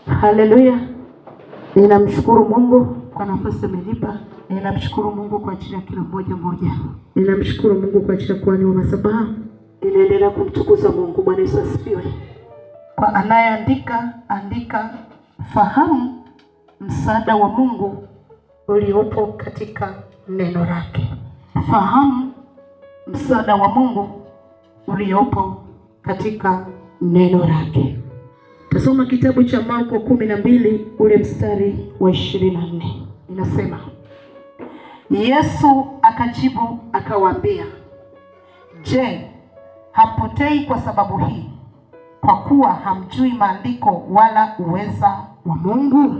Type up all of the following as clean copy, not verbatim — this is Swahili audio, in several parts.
Haleluya. Ninamshukuru Mungu kwa nafasi amenipa. Ninamshukuru Mungu kwa ajili ya kila mmoja. Ninamshukuru Mungu kwa ajili ya kuwa ni wa madhabahu. Ninaendelea kumtukuza Mungu. Bwana Yesu asifiwe. Kwa anayeandika, andika, fahamu msaada wa Mungu uliopo katika neno lake. Fahamu msaada wa Mungu uliopo katika neno lake. Tasoma kitabu cha Marko 12 ule mstari wa 24. Inasema, Yesu akajibu akawaambia, je, hapotei kwa sababu hii, kwa kuwa hamjui maandiko wala uweza wa Mungu?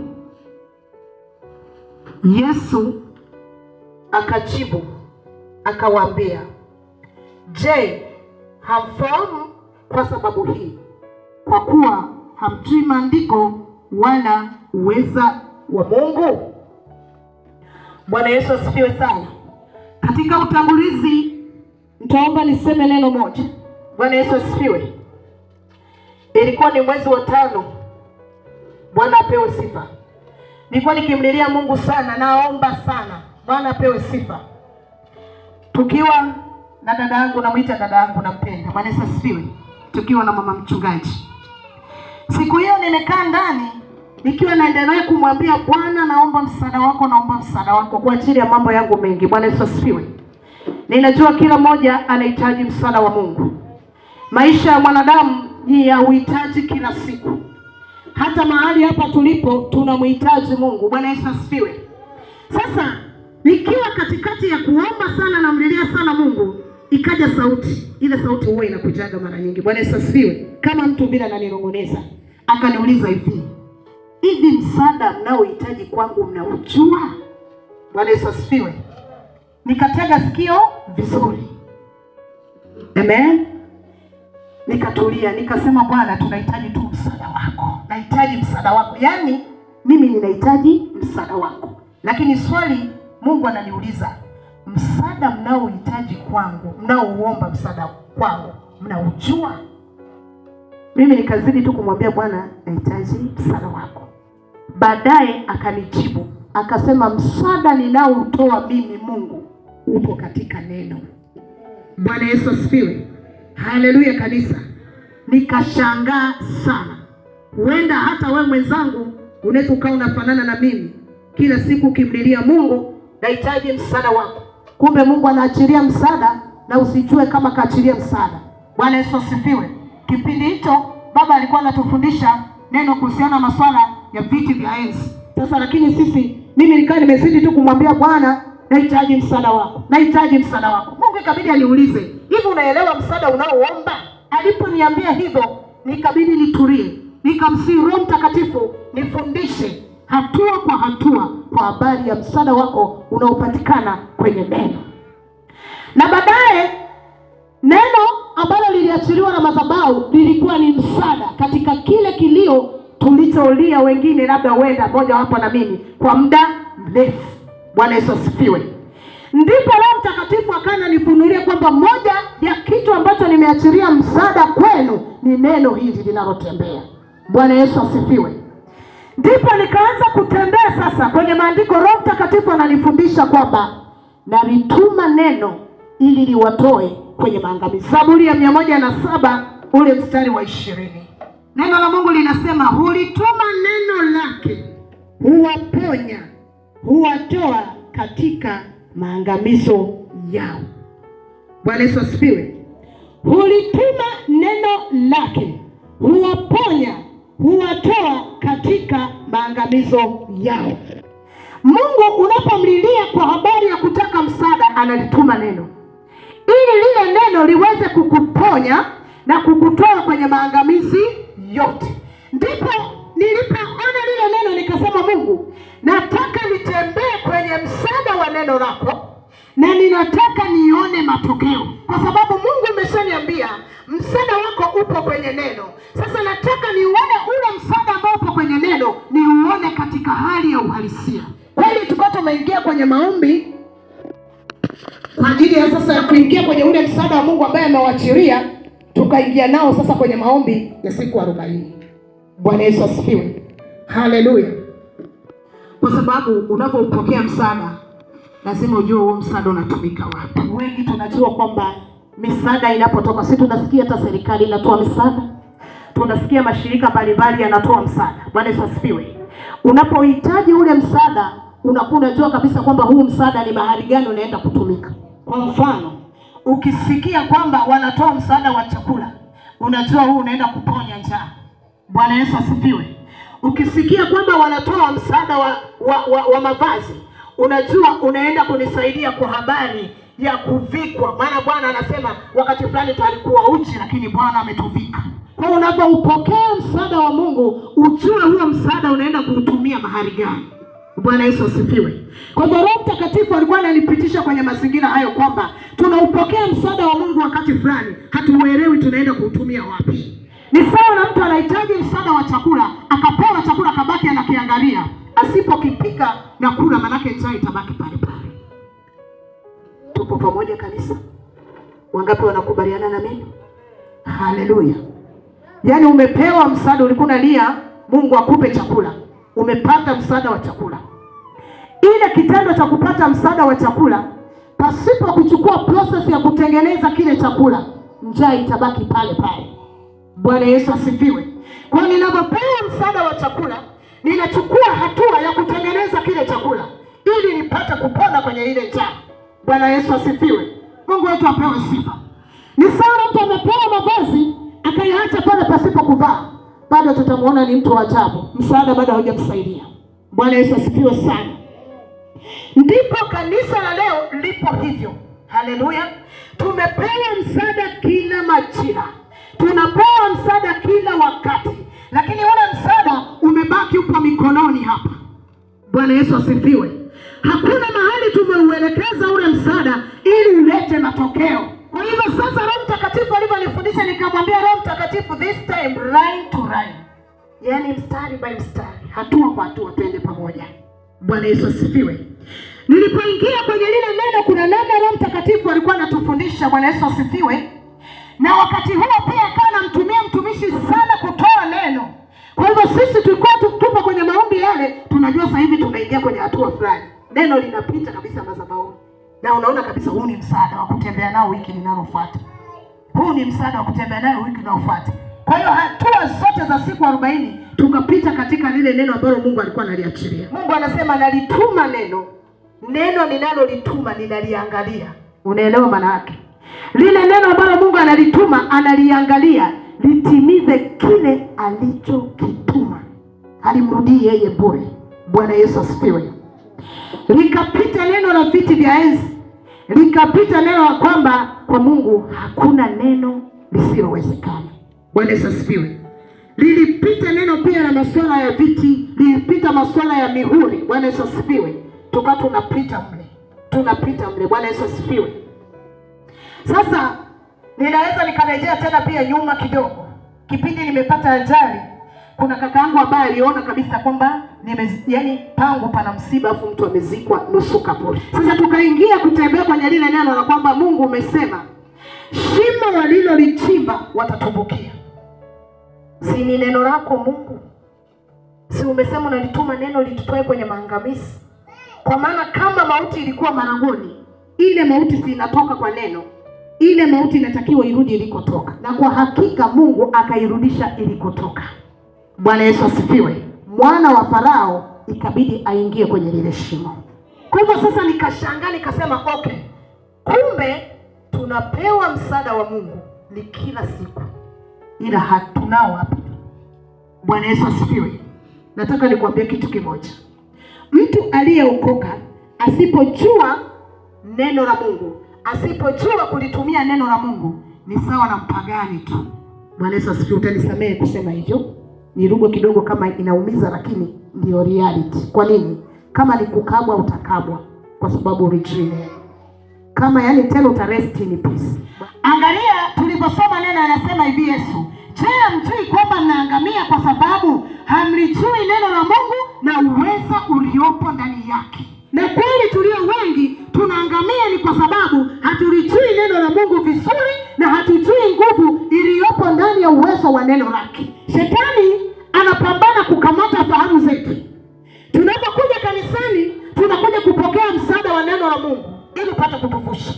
Yesu akajibu akawaambia, je, hamfahamu kwa sababu hii, kwa kuwa hamjui maandiko wala uweza wa Mungu? Bwana Yesu asifiwe sana. Katika utangulizi nitaomba niseme neno moja. Bwana Yesu asifiwe. Ilikuwa ni mwezi wa 5. Bwana apewe sifa. Nilikuwa nikimlilia Mungu sana, naomba sana. Bwana apewe sifa. Tukiwa na dada yangu, namuita dada yangu nampenda. Bwana Yesu asifiwe. Tukiwa na mama mchungaji. Siku hiyo nimekaa ndani nikiwa naendelea kumwambia Bwana, naomba msaada wako kwa ajili ya mambo yangu mengi. Bwana Yesu asifiwe. Ninajua kila mmoja anahitaji msaada wa Mungu. Maisha ya mwanadamu ni ya uhitaji kila siku. Hata mahali hapa tulipo tunamhitaji Mungu. Bwana Yesu asifiwe. Sasa nikiwa katikati ya kuomba sana na mlilia sana Mungu, ikaja sauti. Ile sauti huwa inakujaga mara nyingi. Bwana Yesu asifiwe. Kama mtu bila ananiongoneza, akaniuliza hivi msaada mnaohitaji kwangu mnaujua? Bwana Yesu asifiwe. Nikatega sikio vizuri. Amen. Nikatulia, nikasema Bwana, tunahitaji tu msaada wako. Nahitaji msaada wako. Yaani mimi ninahitaji msaada wako. Lakini swali Mungu ananiuliza, msaada mnaohitaji kwangu, mnaouomba msaada kwangu, mnaujua? Mimi nikazidi tu kumwambia Bwana, nahitaji msaada wako. Baadaye akanijibu, akasema msaada ninaoutoa mimi Mungu upo katika neno. Bwana Yesu asifiwe. Haleluya kanisa. Nikashangaa sana. Huenda hata wewe mwenzangu unaweza ukawa unafanana na mimi. Kila siku ukimlilia Mungu, nahitaji msaada wako. Kumbe Mungu anaachilia msaada na usijue kama kaachilia msaada. Bwana Yesu asifiwe. Kipindi hicho baba alikuwa anatufundisha neno kuhusiana na masuala ya viti vya enzi. Sasa lakini mimi nikaa nimezidi tu kumwambia Bwana, nahitaji msaada wako. Nahitaji msaada wako. Mungu ikabidi aniulize, hivi unaelewa msaada unaoomba? Aliponiambia hivyo, nikabidi nitulie. Nikamsihi Roho Mtakatifu nifundishe hatua kwa hatua kwa habari ya msaada wako unaopatikana kwenye neno. Na baadaye neno ambalo liliachiliwa na madhabahu lilikuwa ni msaada katika kile kilio tulicholia wengine, labda wenda moja wapo na mimi kwa muda mrefu. Bwana Yesu asifiwe. Ndipo Roho Mtakatifu akanifunulia kwamba moja ya kitu ambacho nimeachilia msaada kwenu ni neno hili linalotembea. Bwana Yesu asifiwe. Ndipo nikaanza kutembea sasa kwenye maandiko. Roho Mtakatifu ananifundisha kwamba nalituma neno ili liwatoe kwenye maangamizi. Zaburi ya 107 ule mstari wa 20. Neno la Mungu linasema, hulituma neno lake, huwaponya, huwatoa katika maangamizo yao. Bwana Yesu asifiwe. Hulituma neno lake, huwaponya, huwatoa katika maangamizo yao. Mungu unapomlilia kwa habari ya kutaka msaada, analituma neno ili lile neno liweze kukuponya na kukutoa kwenye maangamizi yote. Ndipo nilipoona lile neno nikasema, Mungu, nataka nitembee kwenye msaada wa neno lako na ninataka nione matokeo, kwa sababu Mungu umeshaniambia msaada wako upo kwenye neno. Sasa nataka niuone ule msaada ambao upo kwenye neno, niuone katika hali ya uhalisia. Kweli tuko tumeingia kwenye maombi kwa ajili ya sasa ya kuingia kwenye ule msaada wa Mungu ambaye amewachilia, tukaingia nao sasa kwenye maombi ya siku 40. Bwana Yesu asifiwe. Haleluya. Kwa sababu unapopokea msaada lazima ujue huo msaada unatumika wapi. Wengi tunajua kwamba misaada inapotoka, si tunasikia hata serikali inatoa msaada, tunasikia mashirika mbalimbali yanatoa msaada. Bwana Yesu asifiwe. Unapohitaji ule msaada, unakuwa unajua kabisa kwamba huu msaada ni mahali gani unaenda kutumika. Kwa mfano, ukisikia kwamba wanatoa msaada wa chakula, unajua huu unaenda kuponya njaa. Bwana Yesu asifiwe. Ukisikia kwamba wanatoa msaada wa mavazi, unajua unaenda kunisaidia kwa habari ya kuvikwa. Maana Bwana anasema wakati fulani tulikuwa uchi lakini Bwana ametuvika. Kwa unapoupokea msaada wa Mungu, ujue huo msaada unaenda kuutumia mahali gani. Bwana Yesu asifiwe. Kwa hivyo Roho Mtakatifu alikuwa ananipitisha kwenye mazingira hayo kwamba tunaupokea msaada wa Mungu wakati fulani, hatuuelewi tunaenda kuutumia wapi. Ni sawa na mtu anahitaji msaada wa chakula, akapewa chakula kabaki anakiangalia, asipokipika na kula manake njaa itabaki pale pale. Tupo pamoja kanisa? Wangapi wanakubaliana na mimi? Haleluya. Yaani umepewa msaada, ulikuwa unalia Mungu akupe chakula, umepata msaada wa chakula. Ile kitendo cha kupata msaada wa chakula, pasipo kuchukua process ya kutengeneza kile chakula, njaa itabaki pale pale. Bwana Yesu asifiwe. Kwa ninapopewa msaada wa chakula, ninachukua hatua ya kutengeneza kile chakula ili nipate kupona kwenye ile njaa. Bwana Yesu asifiwe. Mungu wetu apewe sifa. Ni sawa mtu amepewa mavazi akayaacha pale pasipo kuvaa, bado tutamuona ni mtu wa ajabu. Msaada bado haujamsaidia. Bwana Yesu asifiwe sana. Ndipo kanisa la leo lipo hivyo. Haleluya. Tumepewa msaada kila majira, tunapewa msaada kila wakati, lakini ule msaada umebaki upo mikononi hapa. Bwana Yesu asifiwe. Hakuna mahali tumeuelekeza ule msaada ili ulete matokeo. Kwa hivyo sasa Roho Mtakatifu alivyonifundisha, nikamwambia Roho Mtakatifu, this time line to line, yaani mstari by mstari, hatua kwa hatua, twende pamoja. Bwana Yesu asifiwe. Nilipoingia kwenye lile neno, kuna namna Roho Mtakatifu alikuwa anatufundisha. Bwana Yesu asifiwe. Na wakati huo pia akawa anamtumia mtumishi sana kutoa neno. Kwa hivyo sisi tulikuwa tupo kwenye maombi yale, tunajua sasa hivi tunaingia kwenye hatua fulani. Neno linapita kabisa madhabahuni, na unaona kabisa huu ni msaada wa kutembea nao wiki linalofuata. Huu ni msaada wa kutembea nao wiki linalofuata. Kwa hiyo hatua zote za siku 40 tukapita katika lile neno ambalo Mungu alikuwa analiachilia. Mungu anasema nalituma neno, neno ninalolituma ninaliangalia. Unaelewa maana yake? Lile neno ambalo Mungu analituma analiangalia litimize kile alichokituma. Halimrudii yeye bure. Bwana Yesu asifiwe. Likapita neno la viti vya enzi, likapita neno la kwamba kwa Mungu hakuna neno lisilowezekana. Bwana Yesu asifiwe. Lilipita neno pia la masuala ya viti, lilipita masuala ya mihuri. Bwana Yesu asifiwe. Tuka tunapita mle. Bwana Yesu asifiwe. Sasa ninaweza nikarejea tena pia nyuma kidogo. Kipindi nimepata ajali, kuna kakaangu ambaye aliona kabisa kwamba yaani pangu pana msiba, afu mtu amezikwa nusu kaburi. Sasa tukaingia kutembea kwenye lile neno la kwamba Mungu umesema shimo walilolichimba watatumbukia. Si ni neno lako Mungu? Si umesema unalituma neno litutoe kwenye maangamizi? Kwa maana kama mauti ilikuwa marangoni, ile mauti si inatoka kwa neno, ile mauti inatakiwa irudi ilikotoka. Na kwa hakika Mungu akairudisha ilikotoka. Bwana Yesu asifiwe. Mwana wa Farao ikabidi aingie kwenye lile shimo. Kwa hivyo sasa nikashangaa, nikasema okay, kumbe tunapewa msaada wa Mungu ni kila siku, ila hatunao hapa. Bwana Yesu asifiwe. Nataka nikwambie kitu kimoja. Mtu aliyeokoka asipojua neno la Mungu, asipojua kulitumia neno la Mungu, ni sawa na mpagani tu. Bwana Yesu asifiwe. Utanisamehe kusema hivyo, ni lugha kidogo kama inaumiza, lakini ndio reality. Kwa nini? Kama ni kukabwa utakabwa kwa sababu ulijui. Kama yani tena utarest in peace. Angalia tuliposoma neno, anasema hivi Yesu, je, mjui kwamba mnaangamia kwa sababu hamlijui neno la Mungu na uweza uliopo ndani yake? Na kweli tulio wengi tunaangamia ni kwa sababu hatulijui neno la Mungu vizuri na hatujui nguvu iliyopo ndani ya uwezo wa neno lake. Shetani anapambana kukamata fahamu apate kutuvusha.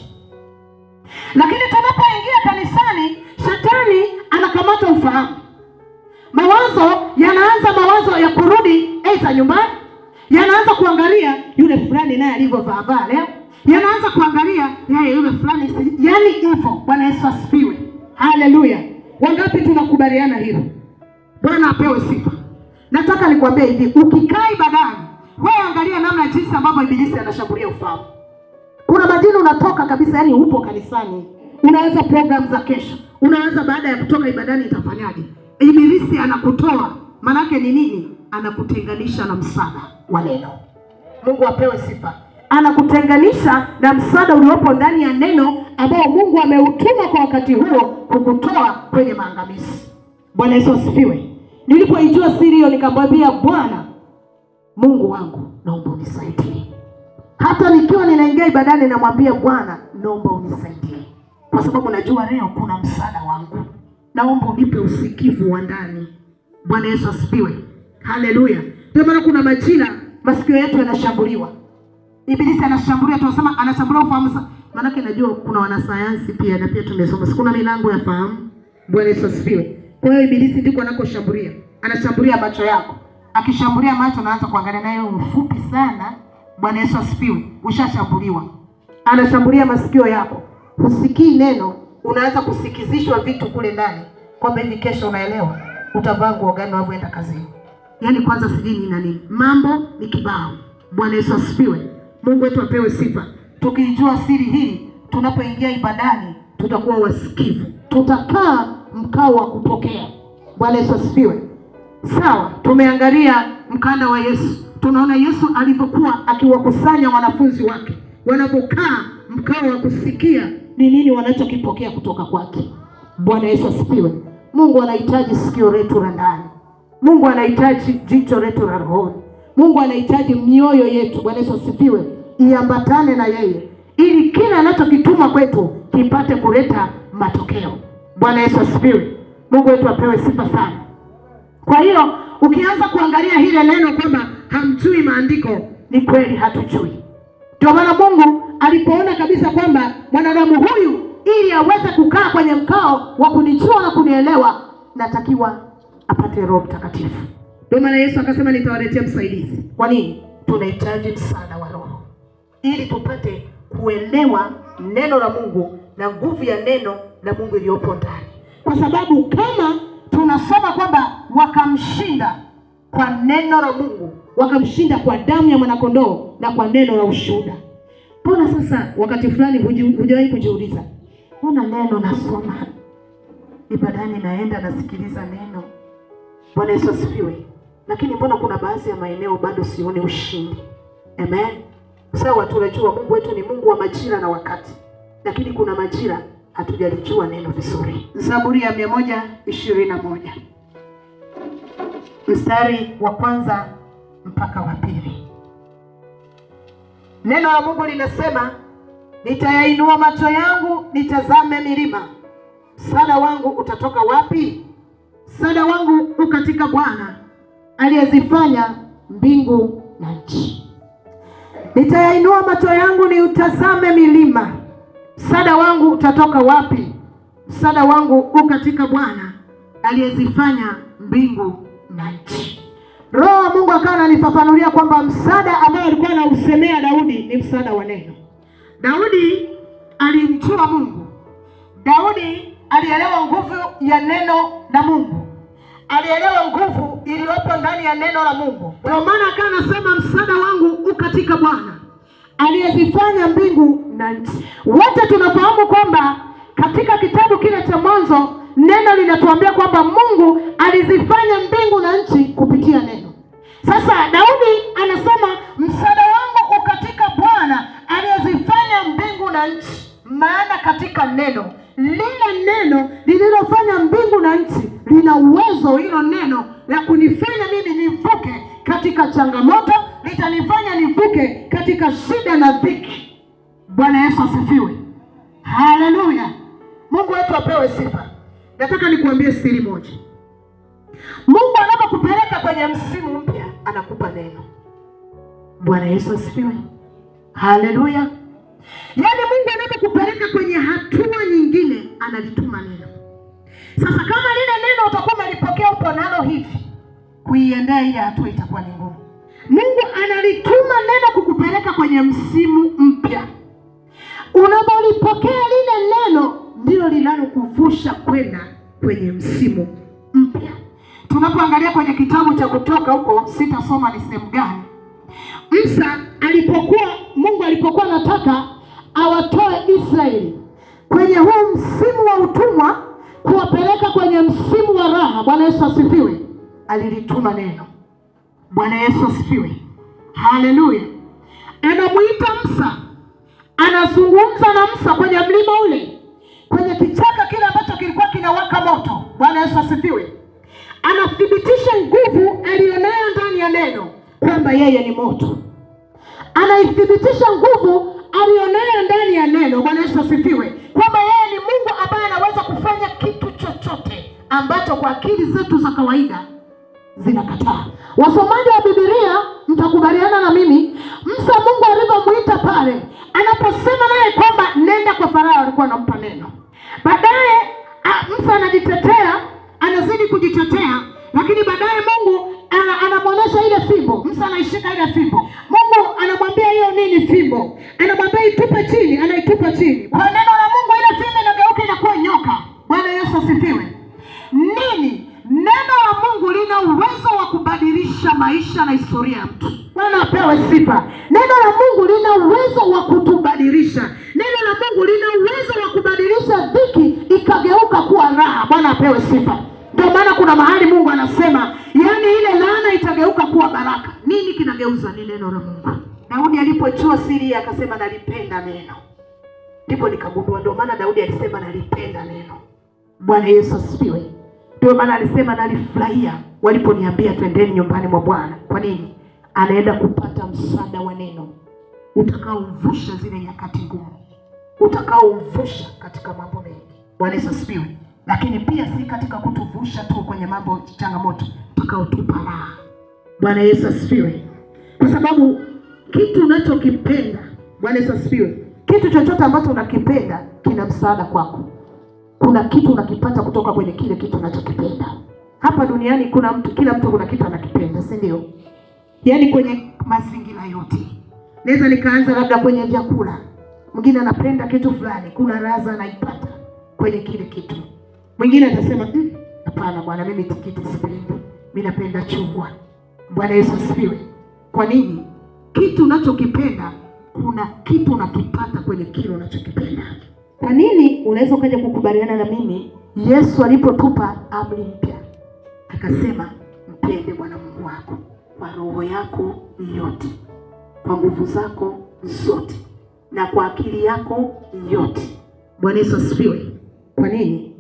Lakini tunapoingia kanisani, shetani anakamata ufahamu. Mawazo ya kurudi aidha nyumbani, yanaanza kuangalia yule fulani naye alivyovaa leo, yanaanza kuangalia yule fulani, yani hivyo. Bwana Yesu asifiwe, haleluya. Wangapi tunakubaliana hilo? Bwana apewe sifa. Nataka nikwambie hivi, ukikaa ibadani, wewe angalia namna jinsi ambavyo ibilisi anashambulia ufahamu. Kuna majini unatoka kabisa, yani upo kanisani, unaanza program za kesho, unaanza baada ya kutoka ibadani itafanyaje? Ibilisi anakutoa. Manake ni nini? Anakutenganisha na msaada wa neno. Mungu apewe sifa. Anakutenganisha na msaada uliopo ndani ya neno ambao Mungu ameutuma kwa wakati huo kukutoa kwenye maangamizi. Bwana Yesu asifiwe. Nilipoijua siri hiyo, nikamwambia Bwana Mungu wangu, naomba unisaidie. Hata nikiwa ninaingia ibadani namwambia Bwana, naomba unisaidie, kwa sababu najua leo kuna msaada wangu. Naomba unipe usikivu wa ndani. Bwana Yesu asifiwe, haleluya. Ndio maana kuna majira masikio yetu yanashambuliwa. Ibilisi anashambulia, tunasema anashambulia ufahamu. Maanake najua kuna wanasayansi pia, na pia tumesoma sikuna milango ya fahamu. Bwana Yesu asifiwe. Kwa hiyo ibilisi ndiko anakoshambulia. Anashambulia macho yako. Akishambulia macho, naanza kuangalia nayo mfupi sana. Bwana Yesu asifiwe, ushashambuliwa. Anashambulia masikio yako, husikii neno, unaanza kusikizishwa vitu kule ndani, kwamba hivi kesho unaelewa utavaa nguo gani unapoenda kazini. Yaani kwanza sijui ni nini, mambo ni kibao. Bwana Yesu asifiwe. Mungu wetu apewe sifa. Tukijua siri hii, tunapoingia ibadani tutakuwa wasikivu, tutakaa mkao wa kupokea. Bwana Yesu asifiwe. Sawa, tumeangalia mkanda wa Yesu. Tunaona Yesu alipokuwa akiwakusanya wanafunzi wake, wanapokaa mkao wa kusikia ni nini wanachokipokea kutoka kwake. Bwana Yesu asifiwe. Mungu anahitaji sikio letu la ndani. Mungu anahitaji jicho letu la rohoni. Mungu anahitaji mioyo yetu, Bwana Yesu asifiwe, iambatane na yeye, ili kila anachokituma kwetu kipate kuleta matokeo. Bwana Yesu asifiwe. Mungu wetu apewe sifa sana. Kwa hiyo ukianza kuangalia hile neno kwamba hamjui maandiko, ni kweli hatujui. Ndio maana Mungu alipoona kabisa kwamba mwanadamu huyu ili aweze kukaa kwenye mkao wa kunijua na kunielewa, natakiwa apate Roho Mtakatifu. Ndio maana Yesu akasema nitawaletea msaidizi. Kwa nini? Tunahitaji msaada wa Roho ili tupate kuelewa neno la Mungu na nguvu ya neno la Mungu iliyopo ndani. Kwa sababu kama tunasoma kwamba wakamshinda kwa neno la Mungu, wakamshinda kwa damu ya mwanakondoo na kwa neno la ushuhuda. Mbona sasa wakati fulani hujawahi kujiuliza, mbona neno nasoma ibadani, naenda nasikiliza neno, Bwana Yesu asifiwe, lakini mbona kuna baadhi ya maeneo bado sioni ushindi? Amen. Sawa, tunajua Mungu wetu ni Mungu wa majira na wakati, lakini kuna majira hatujalijua neno vizuri. Zaburi ya 121 mstari wa kwanza mpaka wa pili. Neno la Mungu linasema, nitayainua macho yangu nitazame milima, msaada wangu utatoka wapi? Msaada wangu u katika Bwana aliyezifanya mbingu na nchi. Nitayainua macho yangu niutazame milima, msaada wangu utatoka wapi? Msaada wangu u katika Bwana aliyezifanya mbingu na nchi. Roho wa Mungu akawa ananifafanulia kwamba msaada ambao alikuwa anausemea Daudi ni msaada wa neno. Daudi alimjua Mungu. Daudi alielewa nguvu ya neno la Mungu. Alielewa nguvu iliyopo ndani ya neno la Mungu. Kwa maana akawa anasema msaada wangu u katika Bwana aliyezifanya mbingu na nchi. Wote tunafahamu kwamba katika kitabu kile cha Mwanzo neno linatuambia kwamba Mungu alizifanya mbingu na nchi kupitia neno. Sasa Daudi anasema msaada wangu u katika Bwana aliyezifanya mbingu na nchi. Maana katika neno, lile neno lililofanya mbingu na nchi lina uwezo, hilo neno la kunifanya mimi nivuke katika changamoto, litanifanya nivuke katika shida na dhiki. Bwana Yesu asifiwe, haleluya. Mungu wetu apewe sifa. Nataka nikuambie siri moja. Mungu anapokupeleka kwenye msimu mpya anakupa neno. Bwana Yesu asifiwe, haleluya. Yaani Mungu anapokupeleka kwenye hatua nyingine analituma neno. Sasa kama lile neno utakuwa umelipokea upo nalo hivi, kuiendea ile hatua itakuwa ni ngumu. Mungu analituma neno kukupeleka kwenye msimu mpya. Unapolipokea lile neno ndilo linalokuvusha kwenda kwenye msimu mpya. Tunapoangalia kwenye kitabu cha Kutoka huko, sitasoma ni sehemu gani, Musa Mungu alipokuwa anataka awatoe Israeli kwenye huu msimu wa utumwa kuwapeleka kwenye msimu wa raha. Bwana Yesu asifiwe. Alilituma neno. Bwana Yesu asifiwe. Haleluya. Anamuita Musa, anazungumza na Musa kwenye mlima ule, kwenye kichaka kile ambacho kilikuwa kinawaka moto. Bwana Yesu asifiwe. Anathibitisha nguvu aliyonayo ndani ya neno kwamba yeye ni moto. Anaithibitisha nguvu aliyonayo ndani ya neno. Bwana Yesu asifiwe. Kwamba yeye ni Mungu ambaye anaweza kufanya kitu chochote ambacho kwa akili zetu za kawaida zinakataa. Wasomaji wa Biblia mtakubaliana na mimi, Musa Mungu alivyomuita pale, anaposema naye kwamba nenda kwa Farao, alikuwa anampa neno. Baadaye Musa anajitetea, anazidi kujitetea, lakini baadaye Mungu anamwonyesha ile fimbo. Musa anaishika ile fimbo. Mungu anamwambia hiyo nini fimbo? Anamwambia itupe chini, anaitupa chini. Kwa neno la Mungu ile fimbo inageuka inakuwa nyoka. Bwana Yesu asifiwe. Nini? Neno la Mungu lina uwezo wa kubadilisha maisha na historia ya mtu. Bwana apewe sifa. Neno la Mungu lina uwezo wa kutubadilisha. Neno la Mungu lina uwezo wa kubadilisha dhiki ikageuka kuwa raha. Bwana apewe sifa. Ndio maana kuna mahali Mungu anasema, yaani ile laana itageuka kuwa baraka. Nini kinageuza? Ni neno la Mungu. Daudi alipojua siri akasema nalipenda neno. Ndipo nikagundua, ndio maana Daudi alisema nalipenda neno. Bwana Yesu asifiwe. Ndio maana alisema nalifurahia waliponiambia twendeni nyumbani mwa Bwana. Kwa nini? Anaenda kupata msaada wa neno utakaomvusha zile nyakati ngumu, utakaomvusha katika mambo mengi. Bwana Yesu asifiwe. Lakini pia si katika kutuvusha tu kwenye mambo changamoto, utakaotupa raha. Bwana Yesu asifiwe. Kwa sababu kitu unachokipenda, Bwana Yesu asifiwe, kitu chochote ambacho unakipenda kina msaada kwako. Kuna kitu unakipata kutoka kwenye kile kitu unachokipenda. Hapa duniani kila mtu kuna kitu anakipenda, si ndio? Yaani kwenye mazingira yote. Naweza nikaanza labda kwenye vyakula. Mwingine anapenda kitu fulani, kuna raha anaipata kwenye kile kitu. Mwingine atasema, hapana bwana, mimi tikiti sipendi. Mimi napenda chungwa. Bwana Yesu asifiwe. Kwa nini? Kitu unachokipenda, kuna kitu unakipata kwenye kile unachokipenda. Kwa nini unaweza ukaja kukubaliana na mimi? Yesu alipotupa amri mpya, akasema mpende Bwana Mungu wako kwa roho yako yote, kwa nguvu zako zote, na kwa akili yako yote. Bwana Yesu asifiwe. Kwa nini?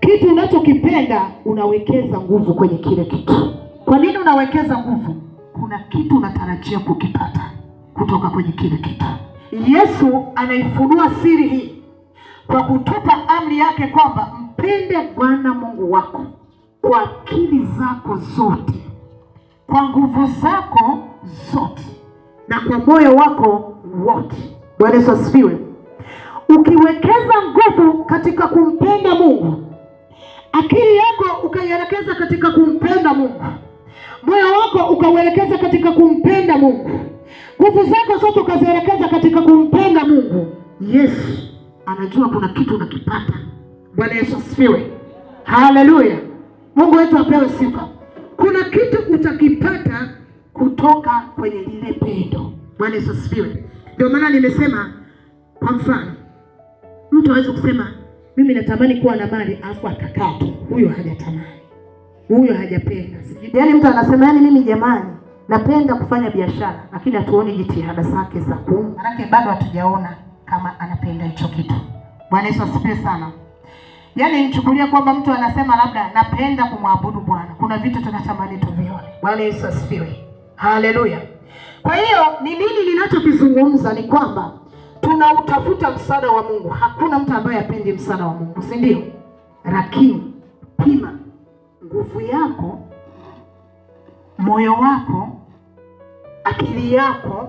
Kitu unachokipenda unawekeza nguvu kwenye kile kitu. Kwa nini unawekeza nguvu? Kuna kitu unatarajia kukipata kutoka kwenye kile kitu. Yesu anaifunua siri hii kwa kutupa amri yake kwamba mpende Bwana Mungu wako kwa akili zako zote, kwa nguvu zako zote, na kwa moyo wako wote. Bwana Yesu asifiwe. Ukiwekeza nguvu katika kumpenda Mungu, akili yako ukaielekeza katika kumpenda Mungu, moyo wako ukauelekeza katika kumpenda Mungu, nguvu zako zote ukazielekeza katika kumpenda Mungu, Yesu anajua kuna kitu unakipata. Bwana Yesu asifiwe. Haleluya. Mungu wetu apewe sifa. Kuna kitu utakipata kutoka kwenye lile pendo. Bwana Yesu asifiwe. Ndio maana nimesema, kwa mfano, mtu hawezi kusema mimi natamani kuwa na mali afu akakaa tu. Huyo hajatamani. Huyo hajapenda. Yaani mtu anasema yani mimi jamani napenda kufanya biashara, lakini hatuoni jitihada zake za kuumba. Maana bado hatujaona kama anapenda hicho kitu. Bwana Yesu asifiwe sana. Yaani nichukulia kwamba mtu anasema labda napenda kumwabudu Bwana, kuna vitu tunatamani tuvione. Bwana Yesu asifiwe. Haleluya. Kwa hiyo ni nini ninachokizungumza? Ni kwamba tunautafuta msaada wa Mungu. Hakuna mtu ambaye hapendi msaada wa Mungu, si ndio? Lakini pima nguvu yako, moyo wako, akili yako.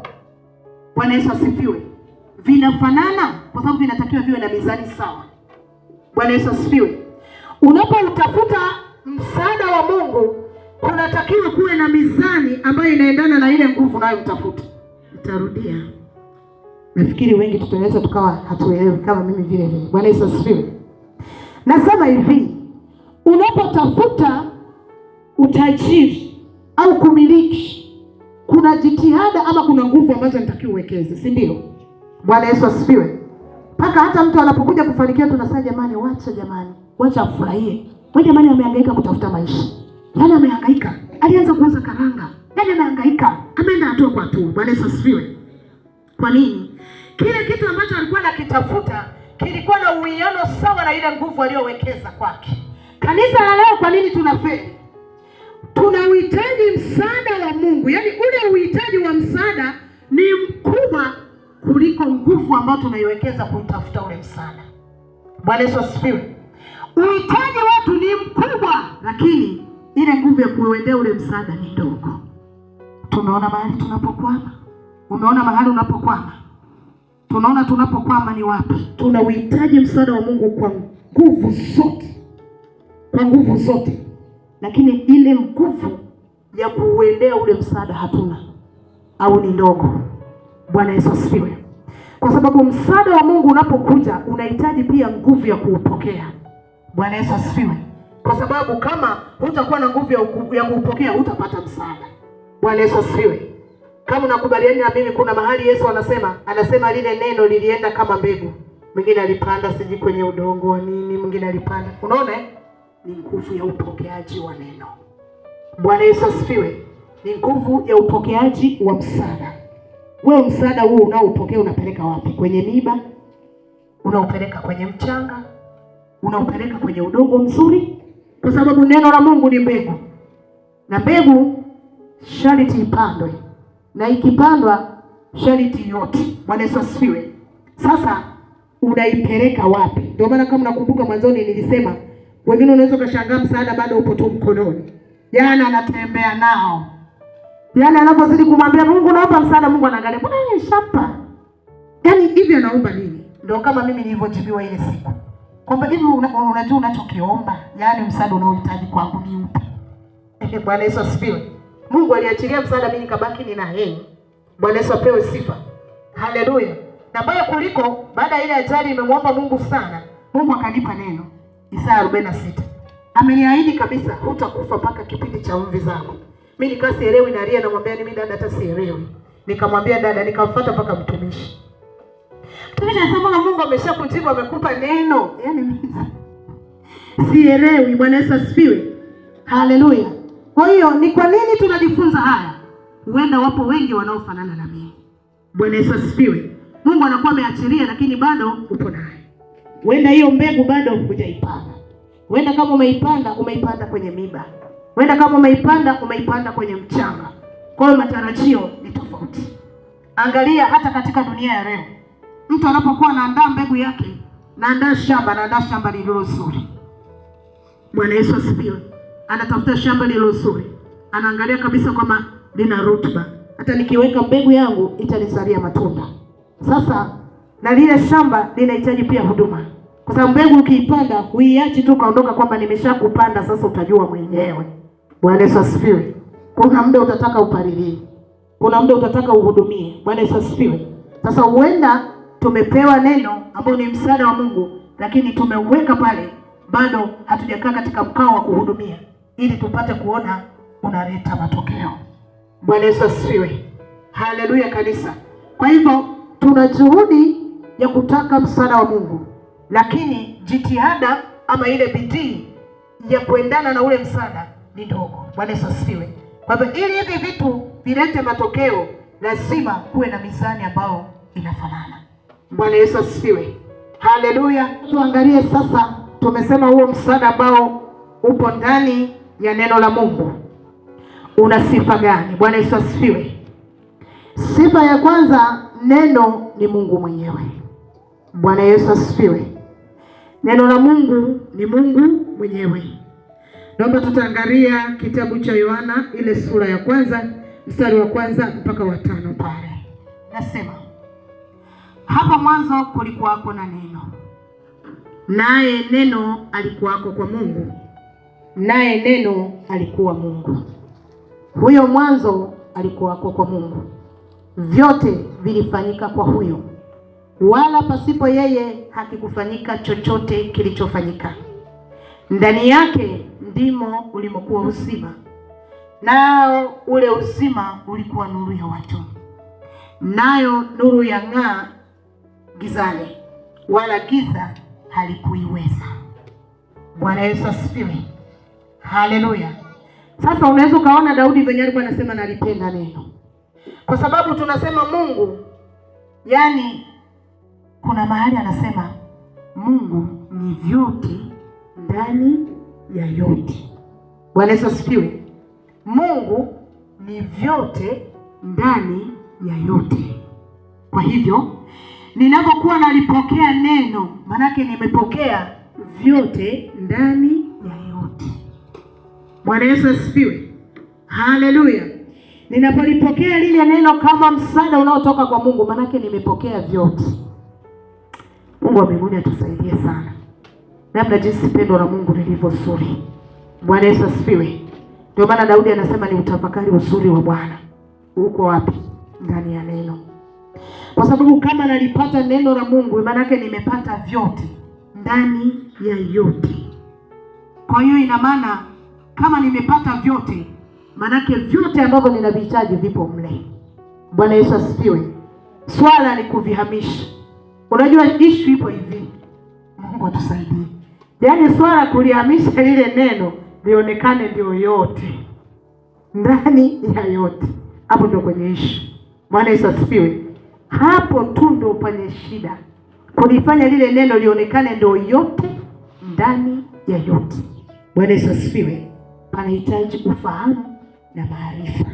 Bwana Yesu asifiwe. vinafanana kwa sababu vinatakiwa viwe na mizani sawa. Bwana Yesu asifiwe. Unapoutafuta msaada wa Mungu, kunatakiwa kuwe na mizani ambayo inaendana na ile nguvu unayomtafuta. Nitarudia. Nafikiri wengi tutaweza tukawa hatuelewi kama mimi vile vile. Bwana Yesu asifiwe. Nasema hivi, unapotafuta utajiri au kumiliki, kuna jitihada ama kuna nguvu ambazo nitakiwa uwekeze, si ndio? Bwana Yesu asifiwe. Paka hata mtu anapokuja kufanikiwa tunasema jamani, wacha afurahie. Wewe jamani, amehangaika kutafuta maisha. Yaani amehangaika. Alianza kuuza karanga. Yaani amehangaika. Ameenda hatua kwa hatua. Bwana Yesu asifiwe. Kwa nini? Kile kitu ambacho alikuwa anakitafuta kilikuwa na uwiano sawa na ile nguvu aliyowekeza kwake. Kanisa la leo, kwa nini tunafeli? Tunauhitaji msaada wa Mungu. Yaani ule uhitaji wa msaada ni mkubwa kuliko nguvu ambayo tunaiwekeza kuitafuta ule msaada. Bwana Yesu asifiwe. Uhitaji wetu ni mkubwa, lakini ile nguvu ya kuendea ule msaada ni ndogo. Tunaona mahali tunapokwama. Umeona mahali unapokwama? Tunaona tunapokwama ni wapi? Tunauhitaji msaada wa Mungu kwa nguvu zote. Kwa nguvu zote. Lakini ile nguvu ya kuendea ule msaada hatuna, au ni ndogo. Bwana Yesu asifiwe. Kwa sababu msaada wa Mungu unapokuja unahitaji pia nguvu ya kuupokea. Bwana Yesu asifiwe. Kwa sababu kama hutakuwa na nguvu ya kuupokea hutapata msaada. Bwana Yesu asifiwe. Kama unakubaliana na mimi, kuna mahali Yesu anasema lile neno lilienda kama mbegu. Mwingine alipanda siji kwenye udongo wa nini, mwingine alipanda. Unaona ni nguvu ya upokeaji wa neno. Bwana Yesu asifiwe. Ni nguvu ya upokeaji wa msaada. Wewe msaada huo unaopokea unapeleka wapi? Kwenye miba? Unaupeleka kwenye mchanga? Unaupeleka kwenye udongo mzuri? Kwa sababu neno la Mungu ni mbegu. Na mbegu sharti ipandwe. Na ikipandwa sharti yote. Bwana Yesu asifiwe. Sasa unaipeleka wapi? Ndio maana kama nakumbuka mwanzoni nilisema wengine unaweza kushangaa msaada bado upo tu mkononi. Jana anatembea nao. Yaani anapozidi kumwambia Mungu naomba msaada, Mungu anaangalia, "Mbona yeye shapa?" Yaani hivi anaomba nini? Ndio kama mimi nilivyojibiwa ile siku. Kwamba hivi unajua unachokiomba, yaani msaada unaohitaji kwangu ni upi? Bwana Yesu asifiwe. Mungu aliachilia msaada, mimi nikabaki nina heri. Bwana Yesu apewe sifa. Haleluya. Na baya kuliko baada ya ile ajali nimemwomba Mungu sana, Mungu akanipa neno. Isaya 46. Ameniahidi kabisa hutakufa mpaka kipindi cha mvi zako. Mimi nikasielewi na Ria namwambia mimi dada hata sielewi. Nikamwambia dada, nikamfuata mpaka mtumishi. Mtumishi anasema Mungu ameshakujibu, amekupa neno. Yaani mimi sielewi. Bwana Yesu asifiwe. Haleluya. Kwa hiyo ni kwa nini tunajifunza haya? Huenda wapo wengi wanaofanana na mimi. Bwana Yesu asifiwe. Mungu anakuwa ameachilia lakini bado upo naye. Huenda hiyo mbegu bado hujaipanda. Huenda kama umeipanda kwenye miba. Huenda kama umeipanda kwenye mchanga. Kwa hiyo matarajio ni tofauti. Angalia hata katika dunia ya leo. Mtu anapokuwa anaandaa mbegu yake, anaandaa shamba lililo zuri. Bwana Yesu asifiwe. Anatafuta shamba lililo zuri. Anaangalia kabisa kama lina rutuba. Hata nikiweka mbegu yangu itanizalia matunda. Sasa na lile shamba linahitaji pia huduma. Kwa sababu mbegu ukiipanda, huiachi tu kaondoka kwamba nimeshakupanda sasa utajua mwenyewe. Bwana Yesu asifiwe. Kuna muda utataka upalilie. Kuna muda utataka uhudumie. Bwana Yesu asifiwe. Sasa huenda tumepewa neno ambao ni msaada wa Mungu, lakini tumeuweka pale, bado hatujakaa katika mkao wa kuhudumia ili tupate kuona unaleta matokeo. Bwana Yesu asifiwe. Haleluya kanisa. Kwa hivyo tuna juhudi ya kutaka msaada wa Mungu, lakini jitihada ama ile bidii ya kuendana na ule msaada ni ndogo. Bwana Yesu asifiwe. Kwa hivyo ili hivi vitu vilete matokeo, lazima kuwe na mizani ambayo inafanana. Bwana Yesu asifiwe. Haleluya. Tuangalie sasa, tumesema huo msaada ambao upo ndani ya neno la Mungu una sifa gani? Bwana Yesu asifiwe. Sifa ya kwanza, neno ni Mungu mwenyewe. Bwana Yesu asifiwe. Neno la Mungu ni Mungu mwenyewe. Naomba tutaangalia kitabu cha Yohana ile sura ya kwanza, mstari wa kwanza mpaka wa 5 pale. Nasema, Hapo mwanzo kulikuwako na neno, naye neno alikuwako kwa Mungu, naye neno alikuwa Mungu. Huyo mwanzo alikuwako kwa Mungu. Vyote vilifanyika kwa huyo, wala pasipo yeye hakikufanyika chochote kilichofanyika. Ndani yake ndimo ulimokuwa uzima, nao ule uzima ulikuwa nuru ya watu, nayo nuru yang'aa gizani, wala giza halikuiweza. Bwana Yesu asifiwe. Haleluya. Sasa unaweza ukaona Daudi venye alikuwa anasema nalipenda neno, kwa sababu tunasema Mungu, yani kuna mahali anasema Mungu ni vyote ndani ya yote. Bwana Yesu asifiwe. Mungu ni vyote ndani ya yote. Kwa hivyo ninapokuwa nalipokea neno, manake nimepokea vyote ndani ya yote. Bwana Yesu asifiwe. Haleluya. Ninapolipokea lile neno kama msaada unaotoka kwa Mungu, manake nimepokea vyote. Mungu wa mbinguni atusaidie sana. Namna jinsi pendo la Mungu lilivyo zuri. Bwana Yesu asifiwe. Ndio maana Daudi anasema ni utafakari uzuri wa Bwana. Uko wapi? Ndani ya neno. Kwa sababu kama nalipata neno la Mungu, manake nimepata vyote ndani ya yote. Kwa hiyo ina maana kama nimepata vyote, manake vyote ambavyo ninavihitaji vipo mle. Bwana Yesu asifiwe. Swala ni kuvihamisha. Unajua issue ipo hivi. Mungu atusaidie. Yaani swala kulihamisha lile neno lionekane ndio yote, ndani ya yote. Hapo ndio kwenye issue. Bwana Yesu asifiwe. Hapo tu ndio penye shida. Kulifanya lile neno lionekane ndio yote ndani ya yote. Bwana Yesu asifiwe. Panahitaji ufahamu na maarifa.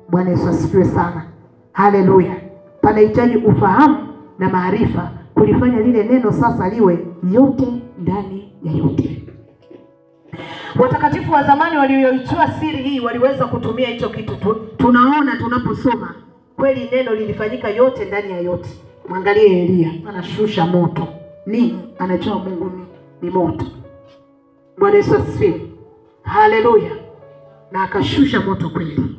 Bwana Yesu asifiwe sana. Haleluya. Panahitaji ufahamu na maarifa kulifanya lile neno sasa liwe yote ndani ya yote. Watakatifu wa zamani walioijua siri hii waliweza kutumia hicho kitu. Tunaona tunaposoma kweli neno lilifanyika yote ndani ya yote. Mwangalie Elia, anashusha moto. Nini? Anajua Mungu ni moto. Bwana Yesu asifiwe. Haleluya. Na akashusha moto kweli.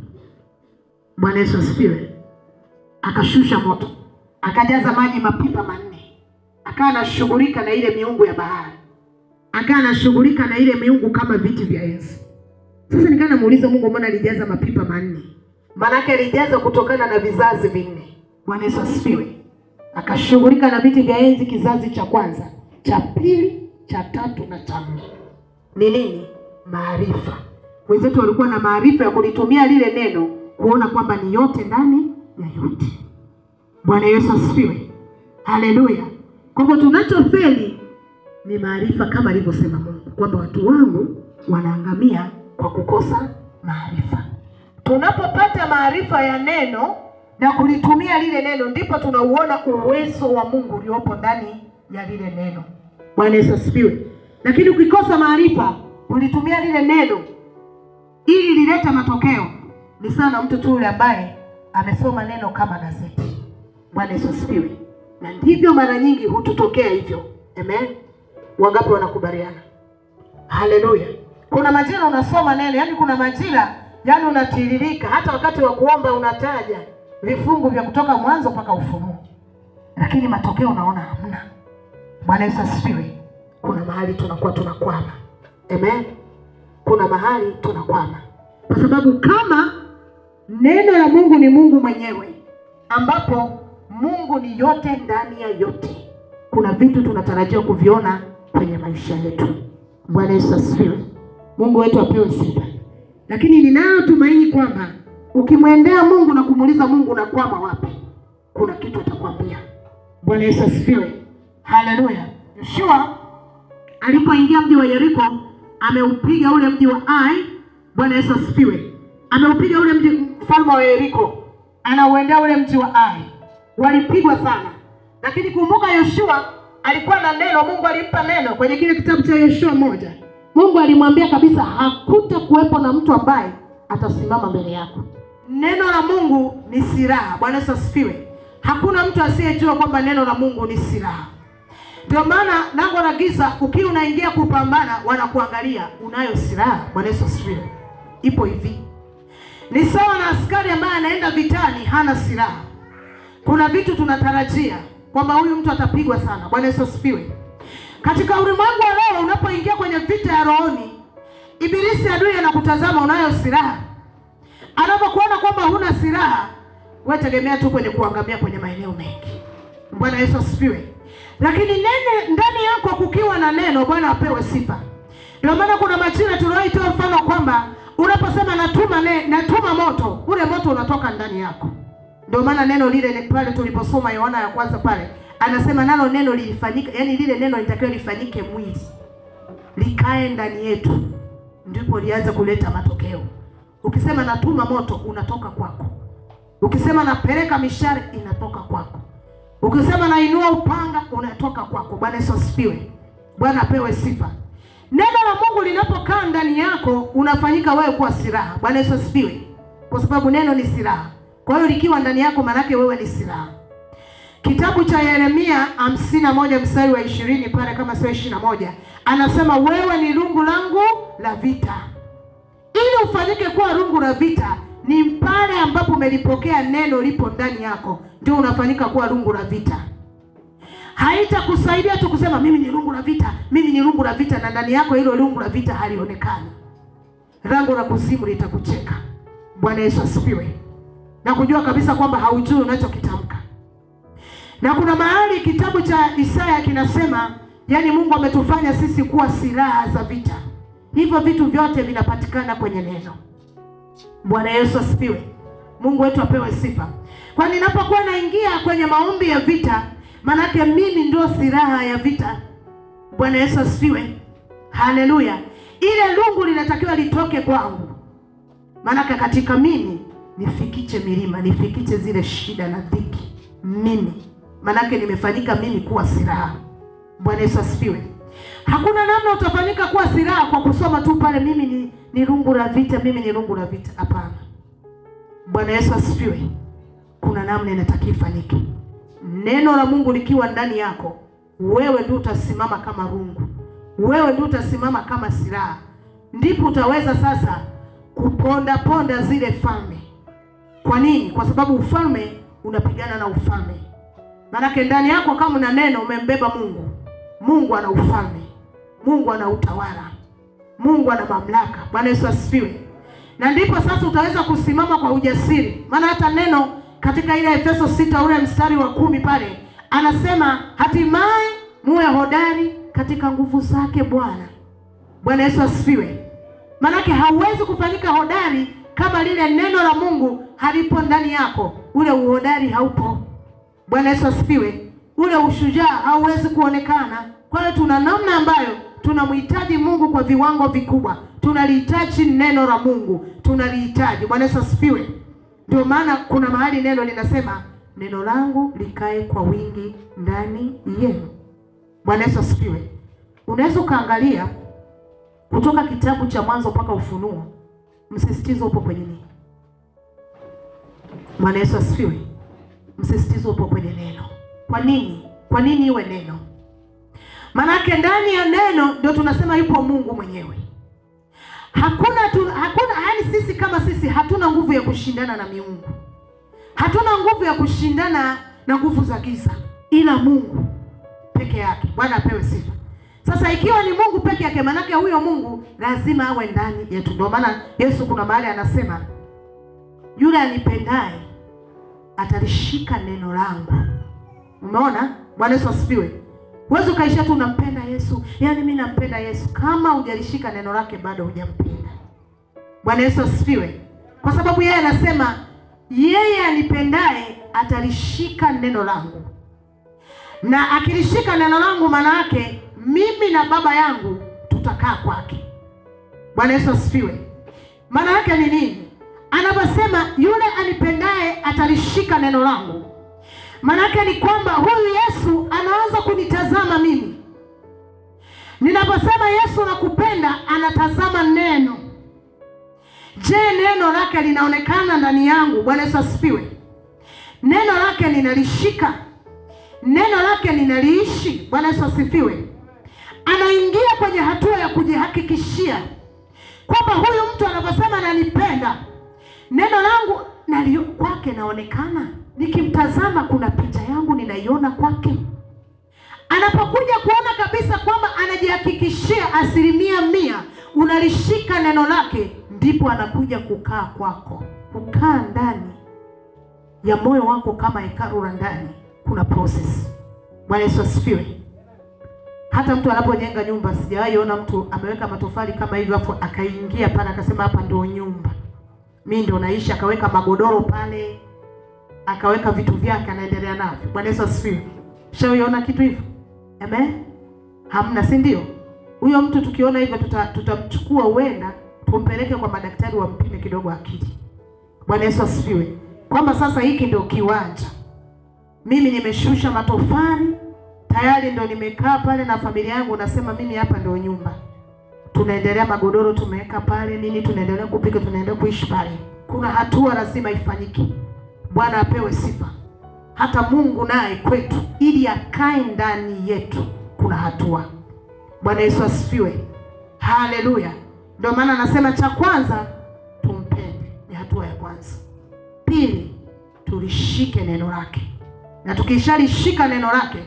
Bwana Yesu asifiwe. Akashusha moto. Akajaza maji mapipa 4. Akawa anashughulika na ile miungu ya bahari. Akawa anashughulika na ile miungu kama viti vya enzi. Sasa nikaanza muuliza Mungu, mbona alijaza mapipa 4? Maanake alijaza kutokana na vizazi 4. Bwana Yesu asifiwe. Akashughulika na viti vya enzi, kizazi cha kwanza, cha pili, cha tatu na cha 4. Ni nini? Maarifa. Wenzetu walikuwa na maarifa ya kulitumia lile neno kuona kwamba ni yote ndani ya yote. Bwana Yesu asifiwe. Haleluya. Kwa hivyo tunachofeli ni maarifa, kama alivyosema Mungu kwamba watu wangu wanaangamia kwa kukosa maarifa. Tunapopata maarifa ya neno na kulitumia lile neno, ndipo tunauona uwezo wa Mungu uliopo ndani ya lile neno. Bwana Yesu asifiwe. Lakini ukikosa maarifa kulitumia lile neno ili lilete matokeo, ni sana mtu tu yule ambaye amesoma neno kama gazeti. Bwana Yesu asifiwe. Na ndivyo mara nyingi hututokea hivyo. Amen. Wangapi wanakubaliana? Haleluya. Kuna majira unasoma neno, yani kuna majira yani unatiririka, hata wakati wa kuomba unataja vifungu vya kutoka mwanzo mpaka Ufunuo, lakini matokeo unaona hamna. Bwana Yesu asifiwe. Kuna mahali tunakuwa tunakwama. Amen. Kuna mahali tunakwama. Kwa sababu kama neno la Mungu ni Mungu mwenyewe, ambapo Mungu ni yote ndani ya yote, kuna vitu tunatarajia kuviona kwenye maisha yetu. Bwana Yesu asifiwe. Mungu wetu apewe sifa. Lakini ninayo tumaini kwamba ukimwendea Mungu na kumuuliza Mungu unakwama wapi, kuna kitu atakwambia. Bwana Yesu asifiwe. Haleluya. Yoshua alipoingia mji wa Yeriko, ameupiga ule mji wa Ai. Bwana Yesu asifiwe. Ameupiga ule mji, mfalme wa Yeriko anauendea ule mji wa Ai. Walipigwa sana. Lakini kumbuka Yoshua alikuwa na neno. Mungu alimpa neno kwenye kile kitabu cha Yoshua 1. Mungu alimwambia kabisa hakuta kuwepo na mtu ambaye atasimama mbele yako. Neno la Mungu ni silaha. Bwana Yesu asifiwe. Hakuna mtu asiyejua kwamba neno la Mungu ni silaha. Ndio maana lango la giza, ukiwa unaingia kupambana, wanakuangalia unayo silaha. Bwana Yesu asifiwe. Ipo hivi, ni sawa na askari ambaye anaenda vitani hana silaha. Kuna vitu tunatarajia kwamba huyu mtu atapigwa sana. Bwana Yesu asifiwe. Katika ulimwengu wa leo, unapoingia kwenye vita ya rohoni, Ibilisi adui anakutazama unayo silaha. Anapokuona kwamba huna silaha, wewe tegemea tu kwenye kuangamia kwenye maeneo mengi. Bwana Yesu asifiwe. Lakini nene ndani yako kukiwa na neno, Bwana apewe sifa. Ndio maana kuna majina tunaoitoa mfano kwamba unaposema natuma moto, ule moto unatoka ndani yako. Ndio maana neno lile pale tuliposoma Yohana ya kwanza pale, anasema nalo neno lilifanyika, yani lile neno litakiwa lifanyike mwili, likae ndani yetu, ndipo lianze kuleta matokeo. Ukisema natuma moto, unatoka kwako. Ukisema napeleka mishale, inatoka kwako. Ukisema nainua upanga, unatoka kwako. Bwana Yesu asifiwe. Bwana apewe sifa. Neno la Mungu linapokaa ndani yako, unafanyika wewe kuwa silaha. Bwana Yesu asifiwe. Kwa sababu neno ni silaha. Kwa hiyo likiwa ndani yako, manake wewe ni silaha. Kitabu cha Yeremia 51 mstari wa 20 pale, kama sio 21, anasema wewe ni rungu langu la vita. Ili ufanyike kuwa rungu la vita, ni pale ambapo umelipokea neno lipo ndani yako, ndio unafanyika kuwa rungu la vita. Haitakusaidia tu kusema mimi ni rungu la vita, mimi ni rungu la vita, na ndani yako hilo rungu la vita halionekani. Lango la kuzimu litakucheka. Bwana Yesu asifiwe. Na kujua kabisa kwamba haujui unachokitamka. Na kuna mahali kitabu cha Isaya kinasema, yani Mungu ametufanya sisi kuwa silaha za vita. Hivyo vitu vyote vinapatikana kwenye neno. Bwana Yesu asifiwe. Mungu wetu apewe sifa. Kwa ninapokuwa naingia kwenye maombi ya vita, manake mimi ndio silaha ya vita. Bwana Yesu asifiwe. Haleluya. Ile lungu linatakiwa litoke kwangu. Manake katika mimi nifikiche milima, nifikiche zile shida na dhiki. Mimi. Manake nimefanyika mimi kuwa silaha. Bwana Yesu asifiwe. Hakuna namna utafanyika kuwa silaha kwa kusoma tu pale mimi ni rungu la vita, mimi ni rungu la vita. Hapana. Bwana Yesu asifiwe. Kuna namna inatakiwa ifanyike. Neno la Mungu likiwa ndani yako, wewe ndio utasimama kama rungu. Wewe ndio utasimama kama silaha. Ndipo utaweza sasa kuponda zile falme. Kwa nini? Kwa sababu ufalme unapigana na ufalme. Maana ndani yako kama una neno, umembeba Mungu. Mungu ana ufalme. Mungu ana utawala. Mungu ana mamlaka. Bwana Yesu asifiwe. Na ndipo sasa utaweza kusimama kwa ujasiri. Maana hata neno katika ile Efeso 6 ule mstari wa 10 pale, anasema hatimaye muwe hodari katika nguvu zake Bwana. Bwana Yesu asifiwe. Maana hauwezi kufanyika hodari kama lile neno la Mungu halipo ndani yako. Ule uhodari haupo. Bwana Yesu asifiwe. Ule ushujaa hauwezi kuonekana. Kwa hiyo tuna namna ambayo tunamhitaji Mungu kwa viwango vikubwa. Tunalihitaji neno la Mungu. Tunalihitaji. Bwana Yesu asifiwe. Ndio maana kuna mahali neno linasema neno langu likae kwa wingi ndani yenu. Bwana Yesu asifiwe. Unaweza kaangalia kutoka kitabu cha Mwanzo mpaka Ufunuo, msisitizo upo kwenye nini? Bwana Yesu asifiwe. Msisitizo upo kwenye neno. Kwa nini? Kwa nini iwe neno? Manake ndani ya neno ndio tunasema yupo Mungu mwenyewe. Hakuna yani sisi kama sisi hatuna nguvu ya kushindana na miungu. Hatuna nguvu ya kushindana na nguvu za giza, ila Mungu peke yake. Bwana apewe sifa. Sasa ikiwa ni Mungu peke yake, manake huyo Mungu lazima awe ndani yetu. Ndio maana Yesu kuna mahali anasema yule anipendaye atalishika neno langu. Umeona? Bwana Yesu asifiwe. Wewe ukaisha tu unampenda Yesu, yaani mimi nampenda Yesu, kama hujalishika neno lake bado hujampenda. Bwana Yesu asifiwe. Kwa sababu yeye anasema yeye anipendaye atalishika neno langu. Na akilishika neno langu, maana yake mimi na Baba yangu tutakaa kwake. Bwana Yesu asifiwe. Maana yake ni nini? Anaposema yule anipendaye atalishika neno langu, maana yake ni kwamba huyu Yesu anaanza kunitazama mimi. Ninaposema Yesu nakupenda, anatazama neno. Je, neno lake linaonekana ndani yangu? Bwana Yesu asifiwe. neno lake ninalishika, neno lake ninaliishi. Bwana Yesu asifiwe. Anaingia kwenye hatua ya kujihakikishia kwamba huyu mtu anaposema ananipenda, neno langu nalio kwake naonekana. Nikimtazama kuna picha yangu ninaiona kwake. Anapokuja kuona kabisa kwamba anajihakikishia 100% unalishika neno lake, ndipo anakuja kukaa kwako, kukaa ndani ya moyo wako kama hekalu la ndani. Kuna process. Bwana Yesu asifiwe. Hata mtu anapojenga nyumba, sijawahi ona mtu ameweka matofali kama hivyo afu akaingia pale akasema hapa ndio nyumba, mimi ndio naishi, akaweka magodoro pale, akaweka vitu vyake, anaendelea navyo. Bwana Yesu asifiwe. Shawiona kitu hivyo? Amen. Hamna, si ndio? Huyo mtu tukiona hivyo tutamchukua uenda tumpeleke kwa madaktari wampime kidogo akili. Bwana Yesu asifiwe. Kwamba sasa hiki ndio kiwanja, mimi nimeshusha matofali tayari, ndio nimekaa pale na familia yangu, nasema mimi hapa ndio nyumba. Tunaendelea, magodoro tumeweka pale, nini, tunaendelea kupika, tunaendelea kuishi pale. Kuna hatua lazima ifanyike. Bwana apewe sifa. Hata Mungu naye kwetu, ili akae ndani yetu, kuna hatua. Bwana Yesu asifiwe. Haleluya. Ndio maana anasema cha kwanza tumpende, ni hatua ya kwanza. Pili, tulishike neno lake. Na tukishalishika neno lake,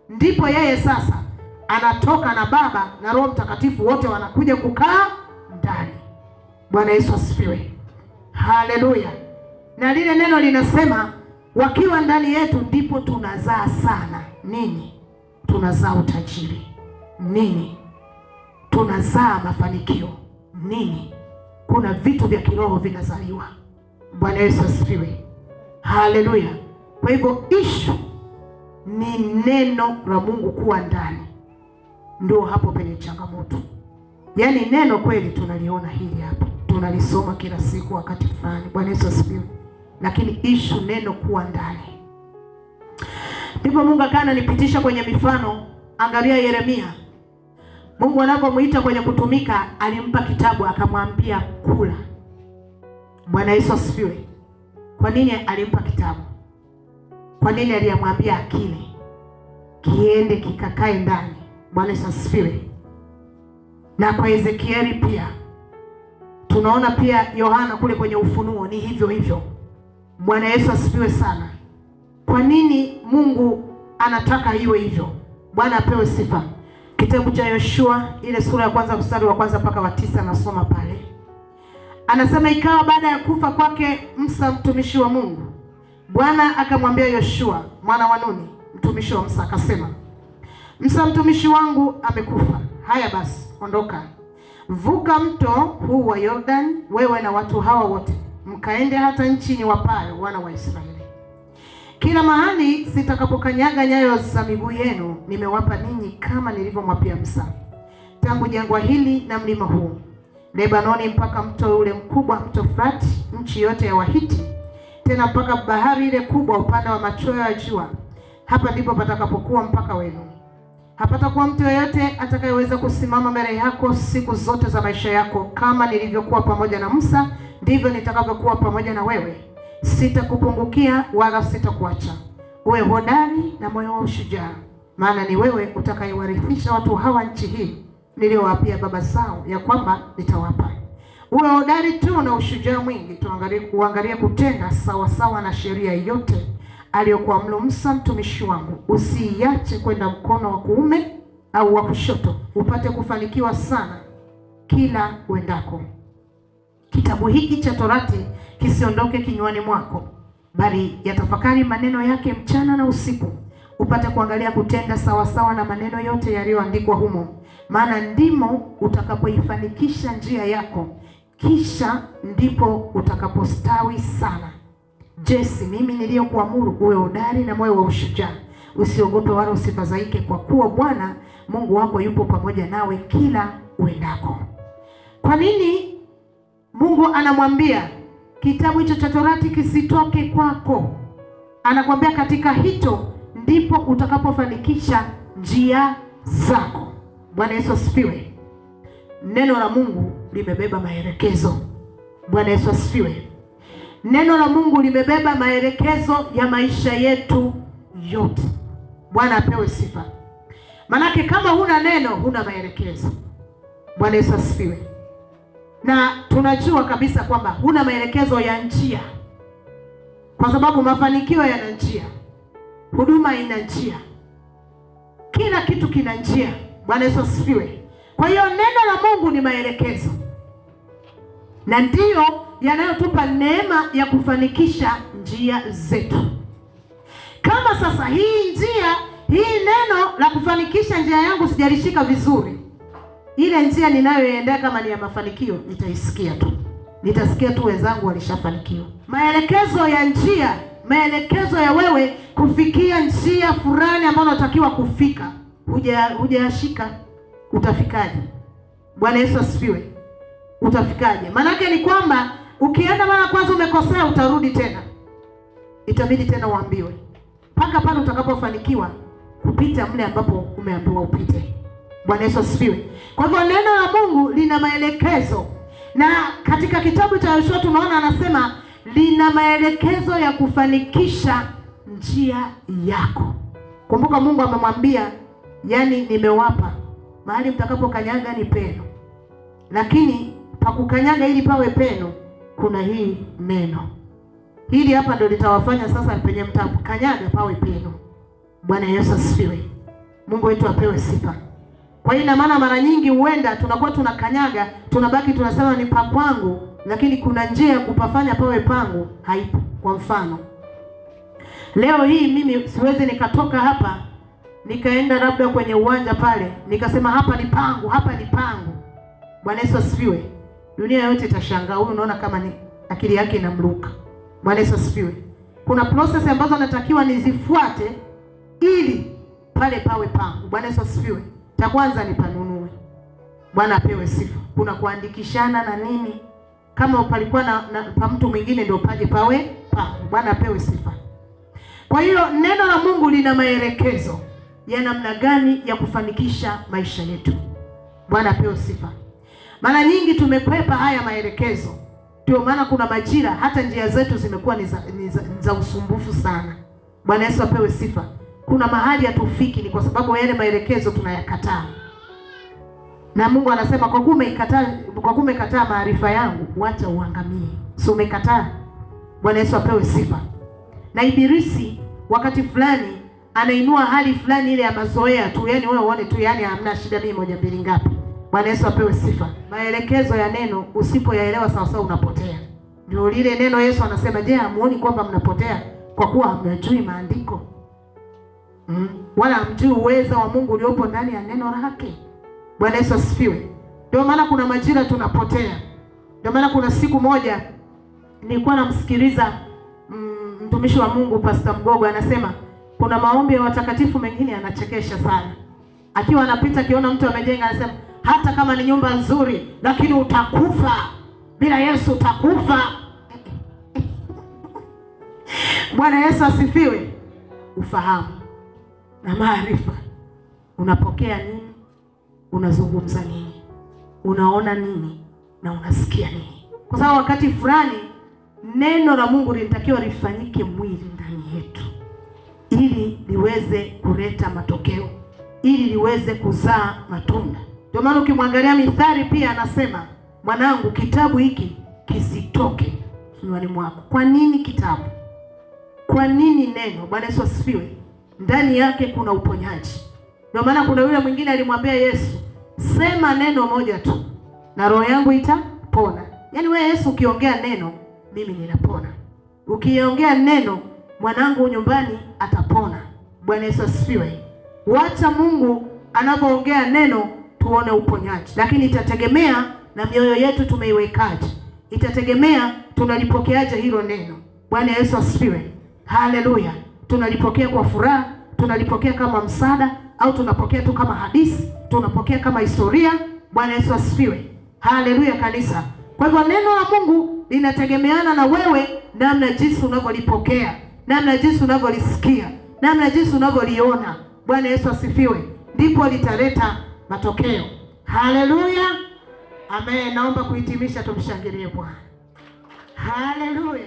ndipo yeye sasa anatoka na Baba na Roho Mtakatifu wote wanakuja kukaa ndani. Bwana Yesu asifiwe. Haleluya. Na lile neno linasema wakiwa ndani yetu ndipo tunazaa sana. Nini? Tunazaa utajiri. Nini? Tunazaa mafanikio. Nini? Kuna vitu vya kiroho vinazaliwa. Bwana Yesu asifiwe. Haleluya. Kwa hivyo ishu ni neno la Mungu kuwa ndani. Ndio hapo penye changamoto. Yaani neno kweli tunaliona hili hapa, tunalisoma kila siku wakati fulani. Bwana Yesu asifiwe. Lakini ishu neno kuwa ndani. Ndipo Mungu akana nipitisha kwenye mifano. Angalia Yeremia. Mungu anapomuita kwenye kutumika, alimpa kitabu akamwambia kula. Bwana Yesu asifiwe. Kwa nini alimpa kitabu? Kwa nini aliyamwambia akile? Kiende kikakae ndani. Bwana Yesu asifiwe. Na kwa Ezekieli pia. Tunaona pia Yohana kule kwenye Ufunuo ni hivyo hivyo. Bwana Yesu asifiwe sana. Kwa nini Mungu anataka iwe hivyo? Bwana apewe sifa. Kitabu cha Yoshua ile sura ya kwanza mstari wa kwanza mpaka wa 9 nasoma pale. Anasema ikawa baada ya kufa kwake Musa mtumishi wa Mungu, Bwana akamwambia Yoshua mwana wa Nuni mtumishi wa Musa akasema, Musa mtumishi wangu amekufa. Haya basi, ondoka. Vuka mto huu wa Yordani wewe na watu hawa wote, mkaende hata nchi niwapayo wana wa Israeli. Kila mahali sitakapokanyaga nyayo za miguu yenu nimewapa ninyi kama nilivyomwapia Musa. Tangu jangwa hili na mlima huu, Lebanoni mpaka mto ule mkubwa, mto Frati, nchi yote ya Wahiti, tena mpaka bahari ile kubwa upande wa machweo ya jua. Hapa ndipo patakapokuwa mpaka wenu. Hapatakuwa mtu yeyote atakayeweza kusimama mbele yako siku zote za maisha yako. Kama nilivyokuwa pamoja na Musa, ndivyo nitakavyokuwa pamoja na wewe. Sitakupungukia wala sitakuacha. Uwe hodari na moyo wa ushujaa, maana ni wewe utakayewarithisha watu hawa nchi hii niliyowapia baba zao ya kwamba nitawapa. Uwe hodari tu na ushujaa mwingi, uangalie kutenda sawa sawa na sheria yote aliyokuamuru Musa mtumishi wangu. Usiiache kwenda mkono wa kuume au wa kushoto, upate kufanikiwa sana kila uendako. Kitabu hiki cha Torati kisiondoke kinywani mwako, bali yatafakari maneno yake mchana na usiku, upate kuangalia kutenda sawa sawa na maneno yote yaliyoandikwa humo, maana ndimo utakapoifanikisha njia yako, kisha ndipo utakapostawi sana. Jesi, mimi niliyokuamuru uwe hodari na moyo wa ushujaa. Usiogope wala usifadhaike, kwa kuwa Bwana Mungu wako yupo pamoja nawe kila uendako. Kwa nini Mungu anamwambia kitabu hicho cha Torati kisitoke kwako? Anakwambia katika hicho ndipo utakapofanikisha njia zako. Bwana Yesu asifiwe. Neno la Mungu limebeba maelekezo. Bwana Yesu asifiwe. Neno la Mungu limebeba maelekezo ya maisha yetu yote. Bwana apewe sifa. Manake kama huna neno, huna maelekezo. Bwana Yesu asifiwe. Na tunajua kabisa kwamba huna maelekezo ya njia, kwa sababu mafanikio yana njia, huduma ina njia, kila kitu kina njia. Bwana Yesu asifiwe. Kwa hiyo neno la Mungu ni maelekezo, na ndiyo yanayotupa neema ya kufanikisha njia zetu. Kama sasa hii neno la kufanikisha njia yangu sijalishika vizuri, ile njia ninayoendea kama ni ya mafanikio, nitasikia tu wenzangu walishafanikiwa. Maelekezo ya njia, maelekezo ya wewe kufikia njia fulani ambayo unatakiwa kufika, hujayashika, utafikaje? Bwana Yesu asifiwe. Utafikaje? Maanake ni kwamba ukienda mara kwanza umekosea, utarudi tena, itabidi tena uambiwe mpaka pale utakapofanikiwa kupita mle ambapo umeambiwa upite. Bwana Yesu asifiwe. Kwa hivyo neno la Mungu lina maelekezo, na katika kitabu cha Yoshua tunaona anasema lina maelekezo ya kufanikisha njia yako. Kumbuka Mungu amemwambia, yani nimewapa mahali mtakapokanyaga ni peno, lakini pakukanyaga ili pawe peno kuna hii neno. Hili hapa ndio litawafanya sasa penye mtakanyaga pawe peno. Bwana Yesu asifiwe. Mungu wetu apewe sifa. Kwa hiyo ina maana mara nyingi huenda tunakuwa tunakanyaga, tunabaki tunasema ni pa kwangu, lakini kuna njia ya kupafanya pawe pangu haipo. Kwa mfano, leo hii mimi siwezi nikatoka hapa nikaenda labda kwenye uwanja pale nikasema hapa ni pangu, hapa ni pangu. Bwana Yesu asifiwe. Dunia yote itashangaa, huyu unaona kama ni akili yake inamruka. Bwana Yesu asifiwe. Kuna process ambazo natakiwa nizifuate ili pale pawe pangu. Bwana Yesu asifiwe. Cha kwanza ni panunue. Bwana apewe sifa. Kuna kuandikishana na nini, kama palikuwa na pa mtu mwingine ndio paje pawe pangu. Bwana apewe sifa. Kwa hiyo neno la Mungu lina maelekezo ya namna gani ya kufanikisha maisha yetu. Bwana apewe sifa. Mara nyingi tumekwepa haya maelekezo, ndio maana kuna majira hata njia zetu zimekuwa ni za usumbufu sana. Bwana Yesu apewe sifa. Kuna mahali hatufiki, ni kwa sababu yale maelekezo tunayakataa. Na Mungu anasema kwa kuwa umekataa maarifa yangu, wacha uangamie. So umekataa. Bwana Yesu apewe sifa. Na Ibilisi wakati fulani anainua hali fulani ile ya mazoea tu, yani wewe uone tu, yani hamna shida, mimi moja mbili ngapi. Bwana Yesu apewe sifa. Maelekezo ya neno usipoyaelewa sawa sawa unapotea. Ndio lile neno Yesu anasema, je, hamuoni kwamba mnapotea kwa kuwa hamjui maandiko? Wala hamjui uwezo wa Mungu uliopo ndani ya neno lake. Bwana Yesu asifiwe. Ndio maana kuna majira tunapotea. Ndio maana kuna siku moja nilikuwa namsikiliza mtumishi wa Mungu Pastor Mgogo anasema kuna maombi ya watakatifu mengine yanachekesha sana. Akiwa anapita akiona mtu amejenga anasema hata kama ni nyumba nzuri lakini utakufa. Bila Yesu utakufa. Bwana Yesu asifiwe. Ufahamu na maarifa. Unapokea nini? Unazungumza nini? Unaona nini? Na unasikia nini? Kwa sababu wakati fulani neno la Mungu linatakiwa lifanyike mwili ndani yetu ili liweze kuleta matokeo, ili liweze kuzaa matunda. Ndio maana ukimwangalia Mithali pia anasema, mwanangu, kitabu hiki kisitoke kinywani mwako. Kwa nini kitabu? Kwa nini neno? Bwana Yesu asifiwe. Ndani yake kuna uponyaji. Ndio maana kuna yule mwingine alimwambia Yesu, sema neno moja tu na roho yangu itapona. Yaani wewe Yesu ukiongea neno mimi ninapona. Ukiongea neno mwanangu nyumbani atapona. Bwana Yesu asifiwe. Wacha Mungu anapoongea neno tuone uponyaji. Lakini itategemea na mioyo yetu tumeiwekaje. Itategemea tunalipokeaje hilo neno. Bwana Yesu asifiwe. Haleluya. Tunalipokea kwa furaha, tunalipokea kama msaada, au tunapokea tu kama hadithi, tunapokea kama historia. Bwana Yesu asifiwe. Haleluya kanisa. Kwa hivyo neno la Mungu linategemeana na wewe, namna jinsi unavyolipokea, namna jinsi unavyolisikia, namna jinsi unavyoliona. Bwana Yesu asifiwe. Ndipo litaleta matokeo. Haleluya. Amen. Naomba kuhitimisha, tumshangilie Bwana. Haleluya.